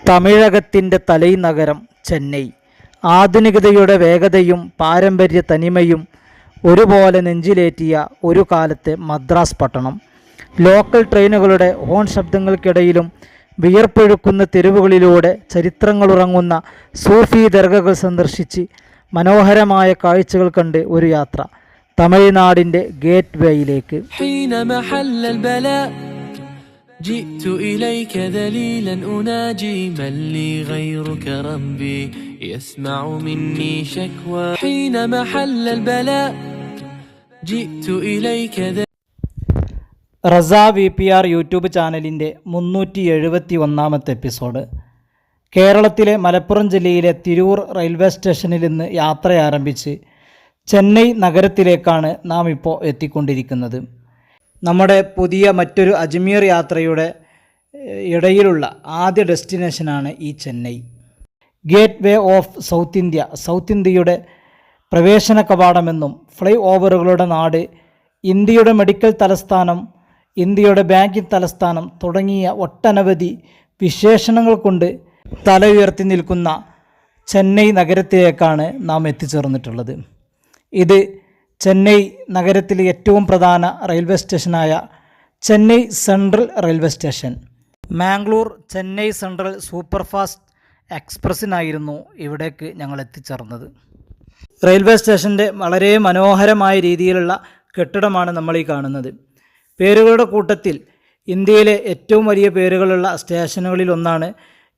തമിഴകത്തിൻ്റെ തലൈനഗരം ചെന്നൈ. ആധുനികതയുടെ വേഗതയും പാരമ്പര്യ തനിമയും ഒരുപോലെ നെഞ്ചിലേറ്റിയ ഒരു കാലത്തെ മദ്രാസ് പട്ടണം. ലോക്കൽ ട്രെയിനുകളുടെ ഹോൺ ശബ്ദങ്ങൾക്കിടയിലും വിയർപ്പൊഴുക്കുന്ന തെരുവുകളിലൂടെ ചരിത്രങ്ങളുറങ്ങുന്ന സൂഫി ദർഗകൾ സന്ദർശിച്ച് മനോഹരമായ കാഴ്ചകൾ കണ്ട് ഒരു യാത്ര തമിഴ്നാടിൻ്റെ ഗേറ്റ് വേയിലേക്ക്. جئت إليك ذليلا أناجي من لي غيرك ربي يسمع مني شكوى حين محل البلاء جئت إليك റസ VPR യൂട്യൂബ് ചാനലിൻ്റെ 371-ാമത്തെ എപ്പിസോഡ്. കേരളത്തിലെ മലപ്പുറം ജില്ലയിലെ തിരൂർ റെയിൽവേ സ്റ്റേഷനിൽ നിന്ന് യാത്ര ആരംഭിച്ച് ചെന്നൈ നഗരത്തിലേക്കാണ് നാം ഇപ്പോൾ എത്തിക്കൊണ്ടിരിക്കുന്നത്. നമ്മുടെ പുതിയ മറ്റൊരു അജ്മീർ യാത്രയുടെ ഇടയിലുള്ള ആദ്യ ഡെസ്റ്റിനേഷനാണ് ഈ Chennai. Gate way of south ഇന്ത്യയുടെ പ്രവേശന കവാടമെന്നും ഫ്ലൈ ഓവറുകളുടെ നാട്, ഇന്ത്യയുടെ മെഡിക്കൽ തലസ്ഥാനം, ഇന്ത്യയുടെ ബാങ്കിംഗ് തലസ്ഥാനം തുടങ്ങിയ ഒട്ടനവധി വിശേഷണങ്ങൾ കൊണ്ട് തല ഉയർത്തി നിൽക്കുന്ന ചെന്നൈ നഗരത്തിലേക്കാണ് നാം എത്തിച്ചേർന്നിട്ടുള്ളത്. ഇത് ചെന്നൈ നഗരത്തിലെ ഏറ്റവും പ്രധാന റെയിൽവേ സ്റ്റേഷനായ Chennai Central railway station. Mangalore Chennai Central superfast എക്സ്പ്രസ്സിനായിരുന്നു ഇവിടേക്ക് ഞങ്ങൾ എത്തിച്ചേർന്നത്. റെയിൽവേ സ്റ്റേഷൻ്റെ വളരെ മനോഹരമായ രീതിയിലുള്ള കെട്ടിടമാണ് നമ്മൾ ഈ കാണുന്നത്. പേരുകളുടെ കൂട്ടത്തിൽ ഇന്ത്യയിലെ ഏറ്റവും വലിയ പേരുകളുള്ള സ്റ്റേഷനുകളിലൊന്നാണ്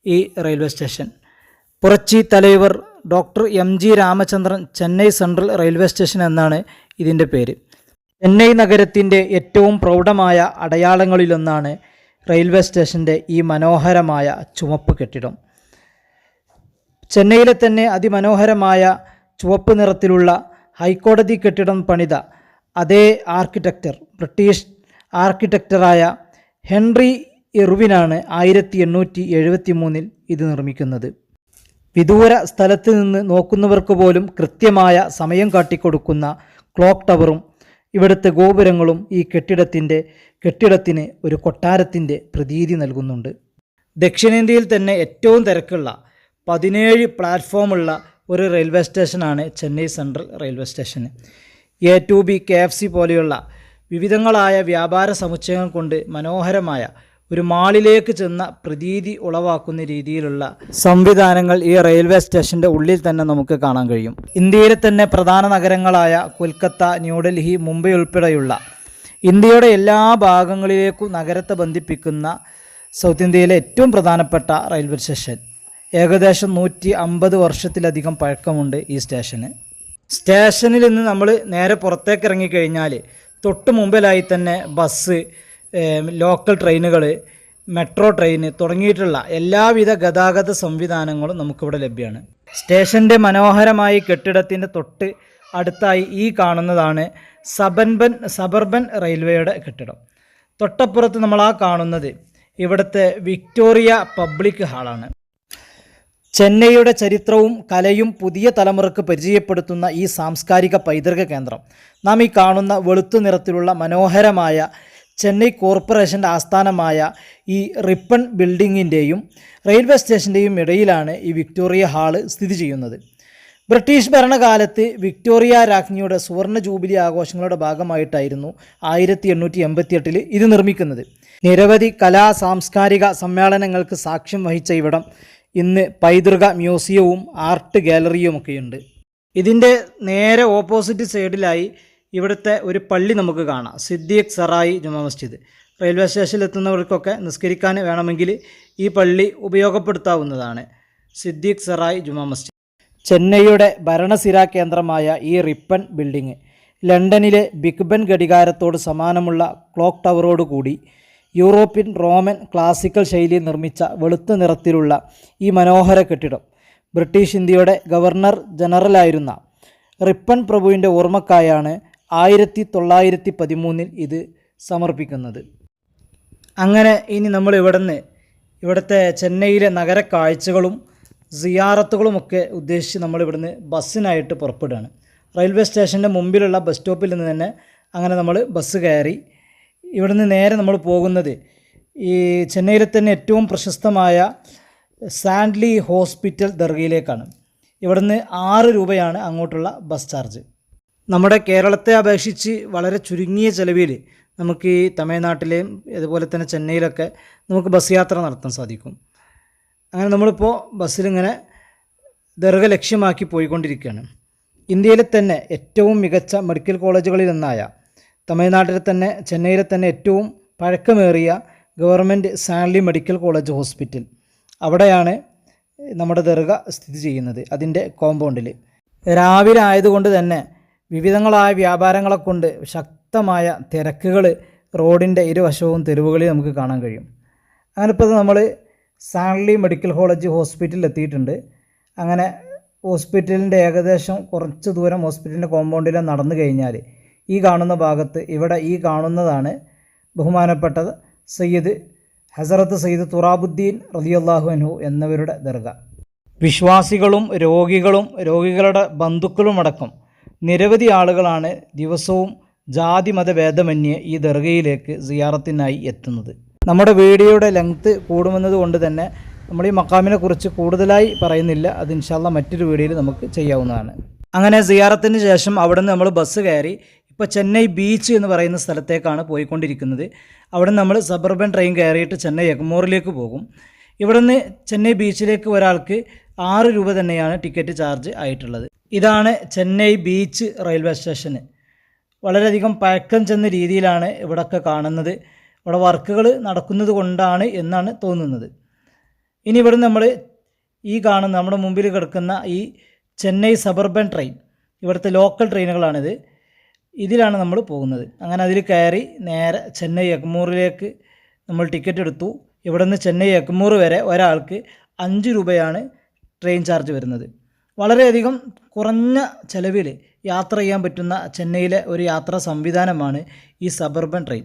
ഈ railway station. Puratchi Thalaivar doctor MG Ramachandran Chennai Central railway station എന്നാണ് ഇതിൻ്റെ പേര്. ചെന്നൈ നഗരത്തിൻ്റെ ഏറ്റവും പ്രൗഢമായ അടയാളങ്ങളിലൊന്നാണ് റെയിൽവേ സ്റ്റേഷൻ്റെ ഈ മനോഹരമായ ചുവപ്പ് കെട്ടിടം. ചെന്നൈയിലെ തന്നെ അതിമനോഹരമായ ചുവപ്പ് നിറത്തിലുള്ള ഹൈക്കോടതി കെട്ടിടം പണിത അതേ ആർക്കിടെക്ചർ ബ്രിട്ടീഷ് ആർക്കിടെക്ചറായ ഹെൻറി ഇർവിനാണ് 1873 ഇത് നിർമ്മിക്കുന്നത്. വിദൂര സ്ഥലത്ത് നിന്ന് നോക്കുന്നവർക്ക് പോലും കൃത്യമായ സമയം കാട്ടിക്കൊടുക്കുന്ന ക്ലോക്ക് ടവറും ഇവിടുത്തെ ഗോപുരങ്ങളും ഈ കെട്ടിടത്തിന് ഒരു കൊട്ടാരത്തിൻ്റെ പ്രതീതി നൽകുന്നുണ്ട്. ദക്ഷിണേന്ത്യയിൽ തന്നെ ഏറ്റവും തിരക്കുള്ള 17 പ്ലാറ്റ്ഫോമുള്ള ഒരു റെയിൽവേ സ്റ്റേഷനാണ് Chennai Central railway station. A2B, KFC പോലെയുള്ള വിവിധങ്ങളായ വ്യാപാര സമുച്ചയങ്ങൾ കൊണ്ട് മനോഹരമായ ഒരു മാളിലേക്ക് ചെന്ന പ്രതീതി ഉളവാക്കുന്ന രീതിയിലുള്ള സംവിധാനങ്ങൾ ഈ റെയിൽവേ സ്റ്റേഷൻ്റെ ഉള്ളിൽ തന്നെ നമുക്ക് കാണാൻ കഴിയും. ഇന്ത്യയിലെ തന്നെ പ്രധാന നഗരങ്ങളായ കൊൽക്കത്ത, ന്യൂഡൽഹി, മുംബൈ ഉൾപ്പെടെയുള്ള ഇന്ത്യയുടെ എല്ലാ ഭാഗങ്ങളിലേക്കും നഗരത്തെ ബന്ധിപ്പിക്കുന്ന സൗത്ത് ഇന്ത്യയിലെ ഏറ്റവും പ്രധാനപ്പെട്ട റെയിൽവേ സ്റ്റേഷൻ. ഏകദേശം 150 വർഷത്തിലധികം പഴക്കമുണ്ട് ഈ സ്റ്റേഷന്. സ്റ്റേഷനിൽ നിന്ന് നമ്മൾ നേരെ പുറത്തേക്ക് ഇറങ്ങിക്കഴിഞ്ഞാൽ തൊട്ട് മുമ്പിലായി തന്നെ ബസ്, ലോക്കൽ ട്രെയിനുകൾ, മെട്രോ ട്രെയിൻ തുടങ്ങിയിട്ടുള്ള എല്ലാവിധ ഗതാഗത സംവിധാനങ്ങളും നമുക്കിവിടെ ലഭ്യമാണ്. സ്റ്റേഷൻ്റെ മനോഹരമായ കെട്ടിടത്തിൻ്റെ തൊട്ട് അടുത്തായി ഈ കാണുന്നതാണ് സബർബൻ റെയിൽവേയുടെ കെട്ടിടം. തൊട്ടപ്പുറത്ത് നമ്മൾ കാണുന്നത് ഇവിടുത്തെ വിക്ടോറിയ പബ്ലിക് ഹാളാണ്. ചെന്നൈയുടെ ചരിത്രവും കലയും പുതിയ തലമുറക്ക് പരിചയപ്പെടുത്തുന്ന ഈ സാംസ്കാരിക പൈതൃക കേന്ദ്രം, നാം ഈ കാണുന്ന വെളുത്തു നിറത്തിലുള്ള മനോഹരമായ ചെന്നൈ കോർപ്പറേഷൻ്റെ ആസ്ഥാനമായ ഈ റിപ്പൺ ബിൽഡിങ്ങിൻ്റെയും റെയിൽവേ സ്റ്റേഷൻ്റെയും ഇടയിലാണ് ഈ വിക്ടോറിയ ഹാള് സ്ഥിതി ചെയ്യുന്നത്. ബ്രിട്ടീഷ് ഭരണകാലത്ത് വിക്ടോറിയ രാജ്ഞിയുടെ സുവർണ ജൂബിലി ആഘോഷങ്ങളുടെ ഭാഗമായിട്ടായിരുന്നു 1888 ഇത് നിർമ്മിക്കുന്നത്. നിരവധി കലാ സാംസ്കാരിക സമ്മേളനങ്ങൾക്ക് സാക്ഷ്യം വഹിച്ച ഇവിടം ഇന്ന് പൈതൃക മ്യൂസിയവും ആർട്ട് ഗാലറിയുമൊക്കെയുണ്ട്. ഇതിൻ്റെ നേരെ ഓപ്പോസിറ്റ് സൈഡിലായി ഇവിടുത്തെ ഒരു പള്ളി നമുക്ക് കാണാം, സിദ്ദീഖ് സറായി ജുമാ മസ്ജിദ്. റെയിൽവേ സ്റ്റേഷനിൽ എത്തുന്നവർക്കൊക്കെ നിസ്കരിക്കാൻ വേണമെങ്കിൽ ഈ പള്ളി ഉപയോഗപ്പെടുത്താവുന്നതാണ്. സിദ്ദീഖ് സറായി ജുമാ മസ്ജിദ്. ചെന്നൈയുടെ ഭരണസിരാ കേന്ദ്രമായ ഈ റിപ്പൺ ബിൽഡിംഗ് ലണ്ടനിലെ ബിഗ് ബെൻ ഘടികാരത്തോട് സമാനമുള്ള ക്ലോക്ക് ടവറോടുകൂടി യൂറോപ്യൻ റോമൻ ക്ലാസിക്കൽ ശൈലിയിൽ നിർമ്മിച്ച വെളുത്ത നിറത്തിലുള്ള ഈ മനോഹര കെട്ടിടം ബ്രിട്ടീഷ് ഇന്ത്യയുടെ ഗവർണർ ജനറലായിരുന്ന റിപ്പൺ പ്രഭുവിൻ്റെ ഓർമ്മക്കായാണ് 1913 ഇത് സമർപ്പിക്കുന്നത്. അങ്ങനെ ഇനി നമ്മൾ ഇവിടുത്തെ ചെന്നൈയിലെ നഗര കാഴ്ചകളും സിയാറത്തുകളുമൊക്കെ ഉദ്ദേശിച്ച് നമ്മൾ ഇവിടുന്ന് ബസ്സിനായിട്ട് പുറപ്പെടുകയാണ്. റെയിൽവേ സ്റ്റേഷൻ്റെ മുമ്പിലുള്ള ബസ് സ്റ്റോപ്പിൽ നിന്ന് തന്നെ അങ്ങനെ നമ്മൾ ബസ് കയറി ഇവിടുന്ന് നേരെ നമ്മൾ പോകുന്നത് ഈ ചെന്നൈയിലെ തന്നെ ഏറ്റവും പ്രശസ്തമായ സാൻഡ്ലി ഹോസ്പിറ്റൽ ദർഗയിലേക്കാണ്. ഇവിടുന്ന് 6 രൂപയാണ് അങ്ങോട്ടുള്ള ബസ് ചാർജ്. നമ്മുടെ കേരളത്തെ അപേക്ഷിച്ച് വളരെ ചുരുങ്ങിയ ചിലവിൽ നമുക്ക് ഈ തമിഴ്നാട്ടിലെയും അതുപോലെ തന്നെ ചെന്നൈയിലൊക്കെ നമുക്ക് ബസ് യാത്ര നടത്താൻ സാധിക്കും. അങ്ങനെ നമ്മളിപ്പോൾ ബസ്സിലിങ്ങനെ ദർഗ ലക്ഷ്യമാക്കി പോയിക്കൊണ്ടിരിക്കുകയാണ്. ഇന്ത്യയിലെ തന്നെ ഏറ്റവും മികച്ച മെഡിക്കൽ കോളേജുകളിലൊന്നായ തമിഴ്നാട്ടിലെ തന്നെ ചെന്നൈയിലെ തന്നെ ഏറ്റവും പഴക്കമേറിയ ഗവൺമെൻറ് സാൻഡ്ലി മെഡിക്കൽ കോളേജ് ഹോസ്പിറ്റൽ, അവിടെയാണ് നമ്മുടെ ദർഗ സ്ഥിതി ചെയ്യുന്നത്. അതിൻ്റെ കോമ്പൗണ്ടിൽ രാവിലെ ആയതുകൊണ്ട് തന്നെ വിവിധങ്ങളായ വ്യാപാരങ്ങളെ കൊണ്ട് ശക്തമായ തിരക്കുകൾ റോഡിൻ്റെ ഇരുവശവും തെരുവുകളിൽ നമുക്ക് കാണാൻ കഴിയും. അങ്ങനെ ഇപ്പോൾ നമ്മൾ സാൻഡ്ലി മെഡിക്കൽ കോളേജ് ഹോസ്പിറ്റലിൽ എത്തിയിട്ടുണ്ട്. അങ്ങനെ ഹോസ്പിറ്റലിൻ്റെ ഏകദേശം കുറച്ച് ദൂരം ഹോസ്പിറ്റലിൻ്റെ കോമ്പൗണ്ടിൽ നടന്നു കഴിഞ്ഞാൽ ഈ കാണുന്ന ഭാഗത്ത് ഇവിടെ ഈ കാണുന്നതാണ് ബഹുമാനപ്പെട്ട സയ്യിദ് ഹസരത്ത് സയ്യിദ് തുറാബുദ്ദീൻ റളിയല്ലാഹു അൻഹു എന്നവരുടെ ദർഗ. വിശ്വാസികളും രോഗികളും രോഗികളുടെ ബന്ധുക്കളുമടക്കം നിരവധി ആളുകളാണ് ദിവസവും ജാതി മതഭേദമന്യേ ഈ ദർഗയിലേക്ക് സിയാറത്തിനായി എത്തുന്നത്. നമ്മുടെ വീഡിയോയുടെ ലെങ്ത്ത് കൂടുമെന്നത് കൊണ്ട് തന്നെ നമ്മൾ ഈ മക്കാമിനെ കുറിച്ച് കൂടുതലായി പറയുന്നില്ല. അത് ഇൻഷാ അല്ലാഹ് മറ്റൊരു വീഡിയോയിൽ നമുക്ക് ചെയ്യാവുന്നതാണ്. അങ്ങനെ സിയാറത്തിന് ശേഷം അവിടെ നിന്ന് നമ്മൾ ബസ് കയറി ഇപ്പോൾ ചെന്നൈ ബീച്ച് എന്ന് പറയുന്ന സ്ഥലത്തേക്കാണ് പോയിക്കൊണ്ടിരിക്കുന്നത്. അവിടെ നിന്ന് നമ്മൾ സബർബൻ ട്രെയിൻ കയറിയിട്ട് ചെന്നൈ എഗ്മോറിലേക്ക് പോകും. ഇവിടെ നിന്ന് ചെന്നൈ ബീച്ചിലേക്ക് ഒരാൾക്ക് 6 രൂപ തന്നെയാണ് ടിക്കറ്റ് ചാർജ് ആയിട്ടുള്ളത്. ഇതാണ് ചെന്നൈ ബീച്ച് റെയിൽവേ സ്റ്റേഷന്. വളരെയധികം പഴക്കം ചെന്ന രീതിയിലാണ് ഇവിടെയൊക്കെ കാണുന്നത്. ഇവിടെ വർക്കുകൾ നടക്കുന്നത് കൊണ്ടാണ് എന്നാണ് തോന്നുന്നത്. ഇനി ഇവിടെ നമ്മൾ ഈ കാണുന്ന നമ്മുടെ മുമ്പിൽ കിടക്കുന്ന ഈ ചെന്നൈ സബർബൻ ട്രെയിൻ, ഇവിടുത്തെ ലോക്കൽ ട്രെയിനുകളാണിത്. ഇതിലാണ് നമ്മൾ പോകുന്നത്. അങ്ങനെ അതിൽ കയറി നേരെ ചെന്നൈ എഗ്മൂറിലേക്ക് നമ്മൾ ടിക്കറ്റ് എടുത്തു. ഇവിടെ നിന്ന് ചെന്നൈ എഗ്മൂർ വരെ ഒരാൾക്ക് 5 രൂപയാണ് ട്രെയിൻ ചാർജ് വരുന്നത്. വളരെയധികം കുറഞ്ഞ ചിലവിൽ യാത്ര ചെയ്യാൻ പറ്റുന്ന ചെന്നൈയിലെ ഒരു യാത്രാ സംവിധാനമാണ് ഈ സബർബൻ ട്രെയിൻ.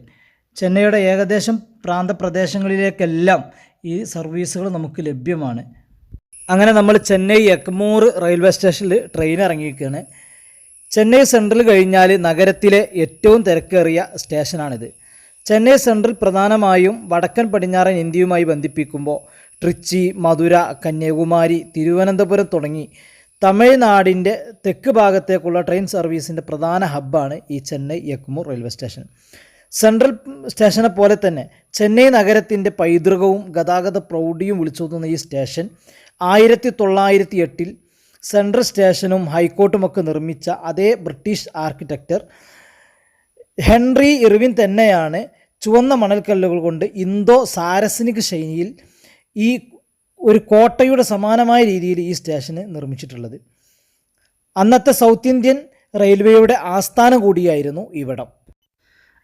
ചെന്നൈയുടെ ഏകദേശം പ്രാന്തപ്രദേശങ്ങളിലേക്കെല്ലാം ഈ സർവീസുകൾ നമുക്ക് ലഭ്യമാണ്. അങ്ങനെ നമ്മൾ ചെന്നൈ എഗ്മൂർ റെയിൽവേ സ്റ്റേഷനിൽ ട്രെയിൻ ഇറങ്ങിയിരിക്കുകയാണ്. ചെന്നൈ സെൻട്രൽ കഴിഞ്ഞാൽ നഗരത്തിലെ ഏറ്റവും തിരക്കേറിയ സ്റ്റേഷനാണിത്. ചെന്നൈ സെൻട്രൽ പ്രധാനമായും വടക്കൻ പടിഞ്ഞാറൻ ഇന്ത്യയുമായി ബന്ധിപ്പിക്കുമ്പോൾ ട്രിച്ചി, മധുര, കന്യാകുമാരി, തിരുവനന്തപുരം തുടങ്ങി തമിഴ്നാടിൻ്റെ തെക്ക് ഭാഗത്തേക്കുള്ള ട്രെയിൻ സർവീസിൻ്റെ പ്രധാന ഹബ്ബാണ് ഈ Chennai Egmore railway station. Central സ്റ്റേഷനെ പോലെ തന്നെ ചെന്നൈ നഗരത്തിൻ്റെ പൈതൃകവും ഗതാഗത പ്രൗഢിയും വിളിച്ചോതുന്ന ഈ സ്റ്റേഷൻ 1908 സെൻട്രൽ സ്റ്റേഷനും ഹൈക്കോർട്ടുമൊക്കെ നിർമ്മിച്ച അതേ ബ്രിട്ടീഷ് ആർക്കിടെക്ചർ ഹെൻറി ഇർവിൻ തന്നെയാണ് ചുവന്ന മണൽക്കല്ലുകൾ കൊണ്ട് ഇന്തോ സാരസനിക് ശൈലിയിൽ ഈ ഒരു കോട്ടയുടെ സമാനമായ രീതിയിൽ ഈ സ്റ്റേഷന് നിർമ്മിച്ചിട്ടുള്ളത്. അന്നത്തെ സൗത്ത് ഇന്ത്യൻ റെയിൽവേയുടെ ആസ്ഥാനം കൂടിയായിരുന്നു ഇവിടം.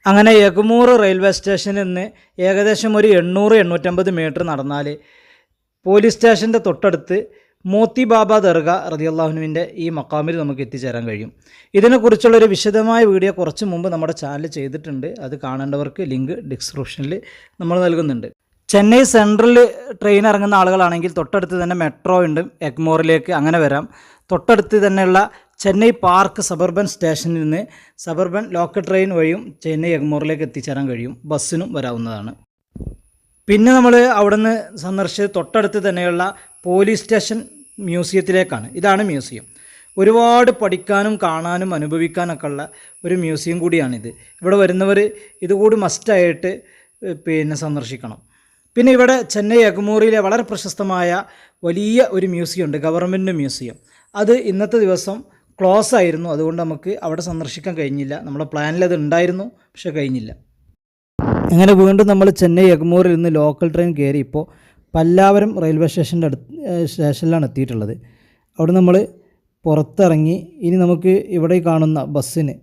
അങ്ങനെ എഗ്മൂർ റെയിൽവേ സ്റ്റേഷനിൽ നിന്ന് ഏകദേശം ഒരു 800-850 മീറ്റർ നടന്നാൽ പോലീസ് സ്റ്റേഷൻ്റെ തൊട്ടടുത്ത് മോത്തി ബാബ ദർഗ റളിയല്ലാഹുവിൻ്റെ ഈ മക്കാമിൽ നമുക്ക് എത്തിച്ചേരാൻ കഴിയും. ഇതിനെക്കുറിച്ചുള്ളൊരു വിശദമായ വീഡിയോ കുറച്ച് മുമ്പ് നമ്മുടെ ചാനൽ ചെയ്തിട്ടുണ്ട്. അത് കാണേണ്ടവർക്ക് ലിങ്ക് ഡിസ്ക്രിപ്ഷനിൽ നമ്മൾ നൽകുന്നുണ്ട്. ചെന്നൈ സെൻട്രൽ ട്രെയിൻ ഇറങ്ങുന്ന ആളുകളാണെങ്കിൽ തൊട്ടടുത്ത് തന്നെ മെട്രോ ഉണ്ട് എഗ്മോറിലേക്ക്, അങ്ങനെ വരാം. തൊട്ടടുത്ത് തന്നെയുള്ള ചെന്നൈ പാർക്ക് സബർബൻ സ്റ്റേഷനിൽ നിന്ന് സബർബൻ ലോക്കൽ ട്രെയിൻ വഴിയും ചെന്നൈ എഗ്മോറിലേക്ക് എത്തിച്ചേരാൻ കഴിയും. ബസ്സിനും വരാവുന്നതാണ്. പിന്നെ നമ്മൾ അവിടെ നിന്ന് സന്ദർശിച്ച് തൊട്ടടുത്ത് തന്നെയുള്ള പോലീസ് സ്റ്റേഷൻ മ്യൂസിയത്തിലേക്കാണ്. ഇതാണ് മ്യൂസിയം. ഒരുപാട് പഠിക്കാനും കാണാനും അനുഭവിക്കാനൊക്കെ ഉള്ള ഒരു മ്യൂസിയം കൂടിയാണിത്. ഇവിടെ വരുന്നവർ ഇതുകൂടി മസ്റ്റായിട്ട് സന്ദർശിക്കണം. പിന്നെ ഇവിടെ ചെന്നൈ എഗ്മൂറിലെ വളരെ പ്രശസ്തമായ വലിയ ഒരു മ്യൂസിയം ഉണ്ട്, ഗവൺമെൻറ് മ്യൂസിയം. അത് ഇന്നത്തെ ദിവസം ക്ലോസ് ആയിരുന്നു. അതുകൊണ്ട് നമുക്ക് അവിടെ സന്ദർശിക്കാൻ കഴിഞ്ഞില്ല. നമ്മുടെ പ്ലാനിൽ അത് ഉണ്ടായിരുന്നു, പക്ഷെ കഴിഞ്ഞില്ല. അങ്ങനെ വീണ്ടും നമ്മൾ ചെന്നൈ എഗ്മൂറിൽ നിന്ന് ലോക്കൽ ട്രെയിൻ കയറി ഇപ്പോൾ പല്ലാവരം റെയിൽവേ സ്റ്റേഷനിലാണ് എത്തിയിട്ടുള്ളത്. അവിടെ നമ്മൾ പുറത്തിറങ്ങി ഇനി നമുക്ക് ഇവിടെ കാണുന്ന ബസ്സിന്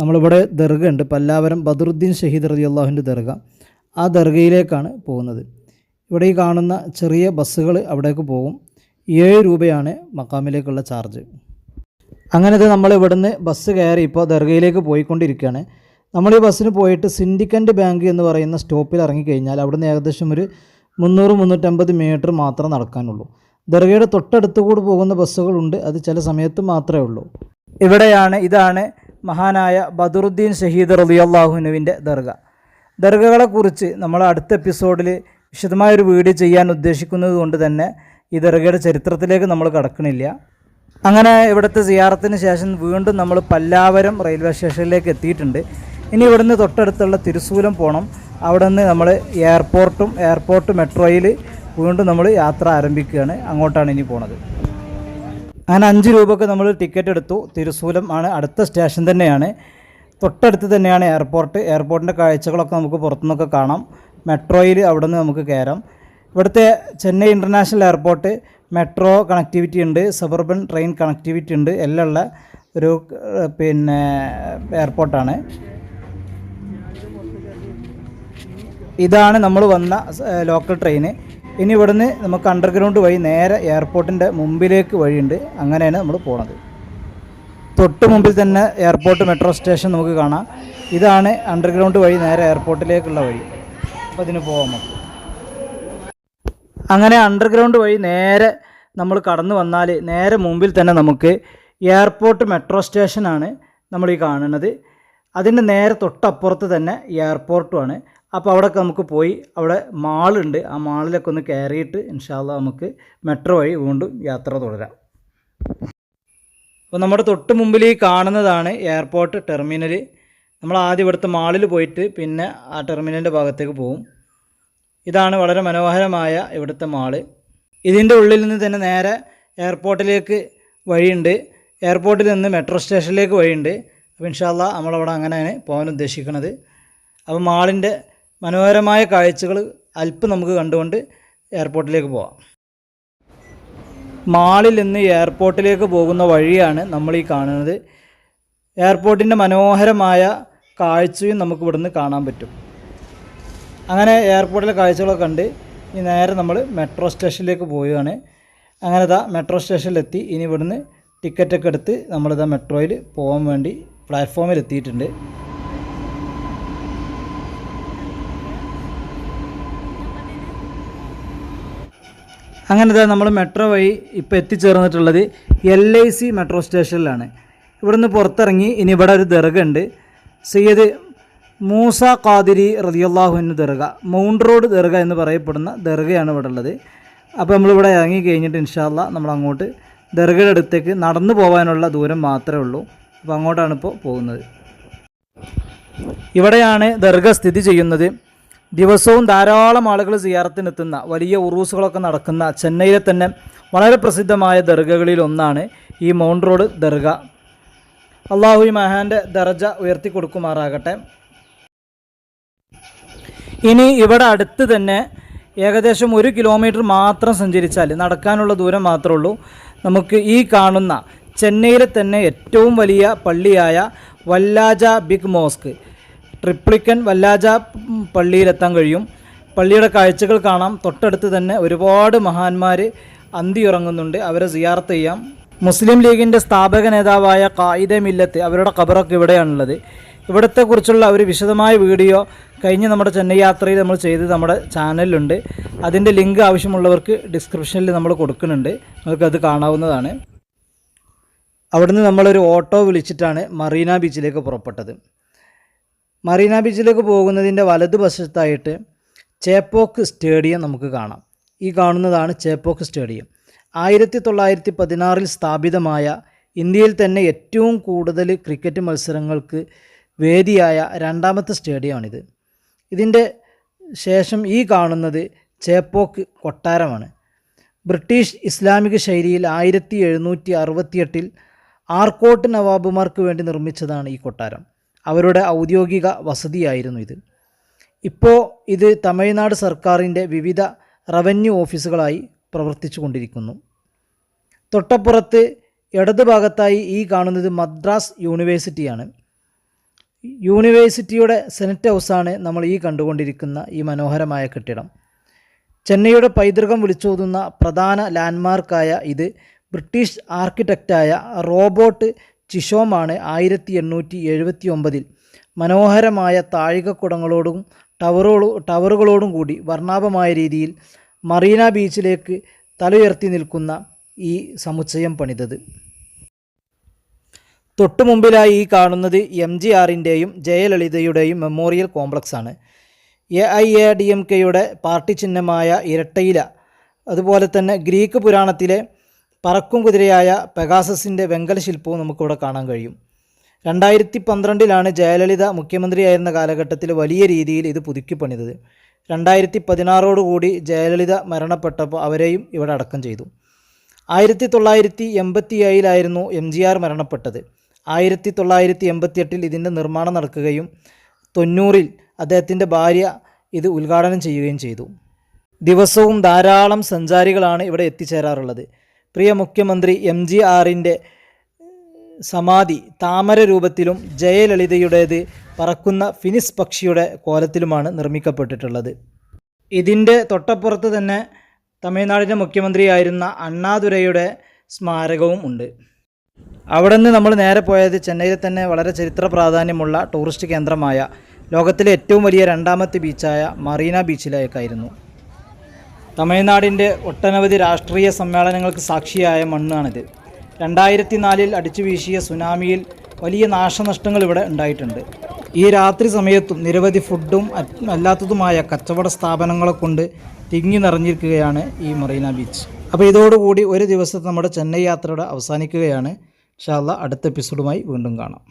നമ്മളിവിടെ ദർഗ ഉണ്ട്, പല്ലാവരം ബദറുദ്ദീൻ ഷഹീദ് റളിയല്ലാഹുവിൻ്റെ ദർഗ. ആ ദർഗയിലേക്കാണ് പോകുന്നത്. ഇവിടെ ഈ കാണുന്ന ചെറിയ ബസ്സുകൾ അവിടേക്ക് പോകും. 7 രൂപയാണ് മക്കാമിലേക്കുള്ള ചാർജ്. അങ്ങനെ നമ്മൾ ഇവിടുന്ന് ബസ് കയറി ഇപ്പോൾ ദർഗയിലേക്ക് പോയിക്കൊണ്ടിരിക്കുകയാണ്. നമ്മൾ ഈ ബസ്സിന് പോയിട്ട് സിൻഡിക്കൻ്റ് ബാങ്ക് എന്ന് പറയുന്ന സ്റ്റോപ്പിൽ ഇറങ്ങിക്കഴിഞ്ഞാൽ അവിടുന്ന് ഏകദേശം ഒരു 300-350 മീറ്റർ മാത്രം നടക്കാനുള്ളൂ. ദർഗയുടെ തൊട്ടടുത്ത് കൂടി പോകുന്ന ബസ്സുകളുണ്ട്, അത് ചില സമയത്ത് മാത്രമേ ഉള്ളൂ. ഇതാണ് മഹാനായ ബദറുദ്ദീൻ ഷഹീദ് റളിയല്ലാഹുവിൻ്റെ ദർഗ. ദർഗകളെക്കുറിച്ച് നമ്മൾ അടുത്ത എപ്പിസോഡിൽ വിശദമായൊരു വീഡിയോ ചെയ്യാൻ ഉദ്ദേശിക്കുന്നത് കൊണ്ട് തന്നെ ഈ ദർഗയുടെ ചരിത്രത്തിലേക്ക് നമ്മൾ കടക്കണില്ല. അങ്ങനെ ഇവിടുത്തെ സിയാറത്തിന് ശേഷം വീണ്ടും നമ്മൾ പല്ലാവരം റെയിൽവേ സ്റ്റേഷനിലേക്ക് എത്തിയിട്ടുണ്ട്. ഇനി ഇവിടുന്ന് തൊട്ടടുത്തുള്ള തിരുസൂലം പോകണം. അവിടെ നിന്ന് നമ്മൾ എയർപോർട്ട് മെട്രോയിൽ വീണ്ടും നമ്മൾ യാത്ര ആരംഭിക്കുകയാണ്. അങ്ങോട്ടാണ് ഇനി പോണത്. അങ്ങനെ 5 രൂപയ്ക്ക് നമ്മൾ ടിക്കറ്റ് എടുത്തു. തിരുസൂലം ആണ്, അടുത്ത സ്റ്റേഷൻ തന്നെയാണ്, തൊട്ടടുത്ത് തന്നെയാണ് എയർപോർട്ടിൻ്റെ കാഴ്ചകളൊക്കെ നമുക്ക് പുറത്തുനിന്നൊക്കെ കാണാം. മെട്രോയിൽ അവിടെ നിന്ന് നമുക്ക് കയറാം. ഇവിടുത്തെ Chennai international airport metro connectivity ഉണ്ട്, സബർബൻ ട്രെയിൻ കണക്ടിവിറ്റി ഉണ്ട്, എല്ലാം ഉള്ള ഒരു എയർപോർട്ടാണ്. ഇതാണ് നമ്മൾ വന്ന ലോക്കൽ ട്രെയിന്. ഇനി ഇവിടുന്ന് നമുക്ക് അണ്ടർഗ്രൗണ്ട് വഴി നേരെ എയർപോർട്ടിൻ്റെ മുമ്പിലേക്ക് വഴിയുണ്ട്. അങ്ങനെയാണ് നമ്മൾ പോണത്. തൊട്ട് മുമ്പിൽ തന്നെ എയർപോർട്ട് മെട്രോ സ്റ്റേഷൻ നമുക്ക് കാണാം. ഇതാണ് അണ്ടർഗ്രൗണ്ട് വഴി നേരെ എയർപോർട്ടിലേക്കുള്ള വഴി. അപ്പോൾ ഇതിന് പോകാം നമുക്ക്. അങ്ങനെ അണ്ടർഗ്രൗണ്ട് വഴി നേരെ നമ്മൾ കടന്നു വന്നാൽ നേരെ മുമ്പിൽ തന്നെ നമുക്ക് എയർപോർട്ട് മെട്രോ സ്റ്റേഷനാണ് നമ്മൾ ഈ കാണുന്നത്. അതിൻ്റെ നേരെ തൊട്ടപ്പുറത്ത് തന്നെ എയർപോർട്ടുമാണ്. അപ്പോൾ അവിടെയൊക്കെ നമുക്ക് പോയി, അവിടെ മാളുണ്ട്, ആ മാളിലൊക്കെ ഒന്ന് കയറിയിട്ട് ഇൻഷാ അല്ലാഹ് നമുക്ക് മെട്രോ വഴി വീണ്ടും യാത്ര തുടരാം. അപ്പോൾ നമ്മുടെ തൊട്ട് മുമ്പിൽ ഈ കാണുന്നതാണ് എയർപോർട്ട് ടെർമിനൽ. നമ്മൾ ആദ്യം ഇവിടുത്തെ മാളിൽ പോയിട്ട് പിന്നെ ആ ടെർമിനലിൻ്റെ ഭാഗത്തേക്ക് പോകും. ഇതാണ് വളരെ മനോഹരമായ ഇവിടുത്തെ മാള്. ഇതിൻ്റെ ഉള്ളിൽ നിന്ന് തന്നെ നേരെ എയർപോർട്ടിലേക്ക് വഴിയുണ്ട്. എയർപോർട്ടിൽ നിന്ന് മെട്രോ സ്റ്റേഷനിലേക്ക് വഴിയുണ്ട്. അപ്പോൾ ഇൻഷാ അല്ലാഹ് നമ്മളവിടെ അങ്ങനെയാണ് പോകാൻ ഉദ്ദേശിക്കുന്നത്. അപ്പോൾ മാളിൻ്റെ മനോഹരമായ കാഴ്ചകൾ അല്പം നമുക്ക് കണ്ടുകൊണ്ട് എയർപോർട്ടിലേക്ക് പോവാം. മാളിൽ നിന്ന് എയർപോർട്ടിലേക്ക് പോകുന്ന വഴിയാണ് നമ്മൾ ഈ കാണുന്നത്. എയർപോർട്ടിൻ്റെ മനോഹരമായ കാഴ്ചയും നമുക്ക് ഇവിടുന്ന് കാണാൻ പറ്റും. അങ്ങനെ എയർപോർട്ടിലെ കാഴ്ചകളൊക്കെ കണ്ട് ഇനി നേരെ നമ്മൾ മെട്രോ സ്റ്റേഷനിലേക്ക് പോവുകയാണ്. അങ്ങനെ മെട്രോ സ്റ്റേഷനിലെത്തി. ഇനി ഇവിടുന്ന് ടിക്കറ്റൊക്കെ എടുത്ത് നമ്മളിതാ മെട്രോയിൽ പോകാൻ വേണ്ടി പ്ലാറ്റ്ഫോമിൽ എത്തിയിട്ടുണ്ട്. അങ്ങനെ നമ്മൾ മെട്രോ വഴി ഇപ്പോൾ എത്തിച്ചേർന്നിട്ടുള്ളത് LIC മെട്രോ സ്റ്റേഷനിലാണ്. ഇവിടുന്ന് പുറത്തിറങ്ങി ഇനി ഇവിടെ ഒരു ദർഗ ഉണ്ട്, സയ്യിദ് മൂസ ഖാദിരി റളിയല്ലാഹു അൻഹു ദർഗ, മൗണ്ട് റോഡ് ദർഗ എന്ന് പറയപ്പെടുന്ന ദർഗയാണ് ഇവിടെ ഉള്ളത്. അപ്പോൾ നമ്മളിവിടെ ഇറങ്ങി കഴിഞ്ഞിട്ട് ഇൻഷാ അല്ലാഹ് നമ്മൾ അങ്ങോട്ട് ദർഗയുടെ അടുത്തേക്ക് നടന്നു പോകാനുള്ള ദൂരം മാത്രമേ ഉള്ളൂ. അപ്പോൾ അങ്ങോട്ടാണ് ഇപ്പോൾ പോകുന്നത്. ഇവിടെയാണ് ദർഗ സ്ഥിതി ചെയ്യുന്നത്. ദിവസവും ധാരാളം ആളുകൾ സിയാറത്തിനെത്തുന്ന, വലിയ ഉറൂസുകളൊക്കെ നടക്കുന്ന ചെന്നൈയിലെ തന്നെ വളരെ പ്രസിദ്ധമായ ദർഗകളിൽ ഒന്നാണ് ഈ മൗണ്ട് റോഡ് ദർഗ. അള്ളാഹു ഈ മഹാൻ്റെ ദർജ ഉയർത്തി കൊടുക്കുമാറാകട്ടെ. ഇനി ഇവിടെ അടുത്ത് തന്നെ ഏകദേശം 1 കിലോമീറ്റർ മാത്രം സഞ്ചരിച്ചാൽ, നടക്കാനുള്ള ദൂരം മാത്രമേ ഉള്ളൂ, നമുക്ക് ഈ കാണുന്ന ചെന്നൈയിലെ തന്നെ ഏറ്റവും വലിയ പള്ളിയായ വല്ലാജ ബിഗ് മോസ്ക്, ട്രിപ്ലിക്കൻ വല്ലാജ പള്ളിയിലെത്താൻ കഴിയും. പള്ളിയുടെ കാഴ്ചകൾ കാണാം. തൊട്ടടുത്ത് തന്നെ ഒരുപാട് മഹാന്മാർ അന്തിയുറങ്ങുന്നുണ്ട്, അവരെ സിയാറത്ത് ചെയ്യാം. മുസ്ലിം ലീഗിൻ്റെ സ്ഥാപക നേതാവായ ഖായിദെ മില്ലത്ത്, അവരുടെ ഖബറൊക്കെ ഇവിടെയാണുള്ളത്. ഇവിടത്തെക്കുറിച്ചുള്ള ഒരു വിശദമായ വീഡിയോ കഴിഞ്ഞ് നമ്മുടെ ചെന്നൈ യാത്രയിൽ നമ്മൾ ചെയ്ത് നമ്മുടെ ചാനലിലുണ്ട്. അതിൻ്റെ ലിങ്ക് ആവശ്യമുള്ളവർക്ക് ഡിസ്ക്രിപ്ഷനിൽ നമ്മൾ കൊടുക്കുന്നുണ്ട്, നിങ്ങൾക്കത് കാണാവുന്നതാണ്. അവിടുന്ന് നമ്മളൊരു ഓട്ടോ വിളിച്ചിട്ടാണ് മറീന ബീച്ചിലേക്ക് പുറപ്പെട്ടത്. മറീന ബീച്ചിലേക്ക് പോകുന്നതിൻ്റെ വലതുവശത്തായിട്ട് ചേപ്പോക്ക് സ്റ്റേഡിയം നമുക്ക് കാണാം. ഈ കാണുന്നതാണ് ചേപ്പോക്ക് സ്റ്റേഡിയം. 1916 സ്ഥാപിതമായ, ഇന്ത്യയിൽ തന്നെ ഏറ്റവും കൂടുതൽ ക്രിക്കറ്റ് മത്സരങ്ങൾക്ക് വേദിയായ 2ാമത്തെ സ്റ്റേഡിയമാണിത്. ഇതിൻ്റെ ശേഷം ഈ കാണുന്നത് ചേപ്പോക്ക് കൊട്ടാരമാണ്. ബ്രിട്ടീഷ് ഇസ്ലാമിക ശൈലിയിൽ 1768 ആർക്കോട്ട് നവാബുമാർക്ക് വേണ്ടി നിർമ്മിച്ചതാണ് ഈ കൊട്ടാരം. അവരുടെ ഔദ്യോഗിക വസതിയായിരുന്നു ഇത്. ഇപ്പോൾ ഇത് തമിഴ്നാട് സർക്കാരിൻ്റെ വിവിധ റവന്യൂ ഓഫീസുകളായി പ്രവർത്തിച്ചു കൊണ്ടിരിക്കുന്നു. തൊട്ടപ്പുറത്ത് ഇടതുഭാഗത്തായി ഈ കാണുന്നത് മദ്രാസ് യൂണിവേഴ്സിറ്റിയാണ്. യൂണിവേഴ്സിറ്റിയുടെ സെനറ്റ് ഹൗസാണ് നമ്മൾ ഈ കണ്ടുകൊണ്ടിരിക്കുന്ന ഈ മനോഹരമായ കെട്ടിടം. ചെന്നൈയുടെ പൈതൃകം വിളിച്ചോതുന്ന പ്രധാന ലാൻഡ്മാർക്കായ ഇത് ബ്രിട്ടീഷ് ആർക്കിടെക്റ്റായ റോബോട്ട് ചിഷോമാണ് 1879 മനോഹരമായ താഴികക്കുടങ്ങളോടും ടവറുകളോടും കൂടി വർണ്ണാഭമായ രീതിയിൽ മറീന ബീച്ചിലേക്ക് തലയുയർത്തി നിൽക്കുന്ന ഈ സമുച്ചയം പണിതത്. തൊട്ടു മുമ്പിലായി ഈ കാണുന്നത് MGRൻ്റെയും ജയലളിതയുടെയും മെമ്മോറിയൽ കോംപ്ലക്സാണ്. AIADMKയുടെ പാർട്ടി ചിഹ്നമായ ഇരട്ടയില, അതുപോലെ തന്നെ ഗ്രീക്ക് പുരാണത്തിലെ പറക്കും കുതിരയായ പെഗാസസിൻ്റെ വെങ്കല ശില്പവും നമുക്കിവിടെ കാണാൻ കഴിയും. 2012 ജയലളിത മുഖ്യമന്ത്രിയായിരുന്ന കാലഘട്ടത്തിൽ വലിയ രീതിയിൽ ഇത് പുതുക്കിപ്പണിതത്. 2016 ജയലളിത മരണപ്പെട്ടപ്പോൾ അവരെയും ഇവിടെ അടക്കം ചെയ്തു. 1987 MGR മരണപ്പെട്ടത്. 1988 ഇതിൻ്റെ നിർമ്മാണം നടക്കുകയും 90 അദ്ദേഹത്തിൻ്റെ ഭാര്യ ഇത് ഉദ്ഘാടനം ചെയ്യുകയും ചെയ്തു. ദിവസവും ധാരാളം സഞ്ചാരികളാണ് ഇവിടെ എത്തിച്ചേരാറുള്ളത്. പ്രിയ മുഖ്യമന്ത്രി MGRൻ്റെ സമാധി താമര രൂപത്തിലും ജയലളിതയുടേത് പറക്കുന്ന ഫിനിക്സ് പക്ഷിയുടെ കോലത്തിലുമാണ് നിർമ്മിക്കപ്പെട്ടിട്ടുള്ളത്. ഇതിൻ്റെ തൊട്ടപ്പുറത്ത് തന്നെ തമിഴ്നാടിൻ്റെ മുഖ്യമന്ത്രിയായിരുന്ന അണ്ണാദുരൈയുടെ സ്മാരകവും ഉണ്ട്. അവിടെ നിന്ന് നമ്മൾ നേരെ പോയത് ചെന്നൈയിലെ തന്നെ വളരെ ചരിത്ര പ്രാധാന്യമുള്ള ടൂറിസ്റ്റ് കേന്ദ്രമായ ലോകത്തിലെ ഏറ്റവും വലിയ രണ്ടാമത്തെ ബീച്ചായ മറീന ബീച്ചിലേക്കായിരുന്നു. തമിഴ്നാടിൻ്റെ ഒട്ടനവധി രാഷ്ട്രീയ സമ്മേളനങ്ങൾക്ക് സാക്ഷിയായ മണ്ണാണിത്. 2004 അടിച്ചു വീശിയ സുനാമിയിൽ വലിയ നാശനഷ്ടങ്ങൾ ഇവിടെ ഉണ്ടായിട്ടുണ്ട്. ഈ രാത്രി സമയത്തും നിരവധി ഫുഡും അല്ലാത്തതുമായ കച്ചവട സ്ഥാപനങ്ങളെ കൊണ്ട് തിങ്ങി നിറഞ്ഞിരിക്കുകയാണ് ഈ മറീന ബീച്ച്. അപ്പോൾ ഇതോടുകൂടി ഒരു ദിവസത്തെ നമ്മുടെ ചെന്നൈ യാത്രയുടെ അവസാനിക്കുകയാണ്. ഇൻഷാ അല്ലാഹ് അടുത്ത എപ്പിസോഡുമായി വീണ്ടും കാണാം.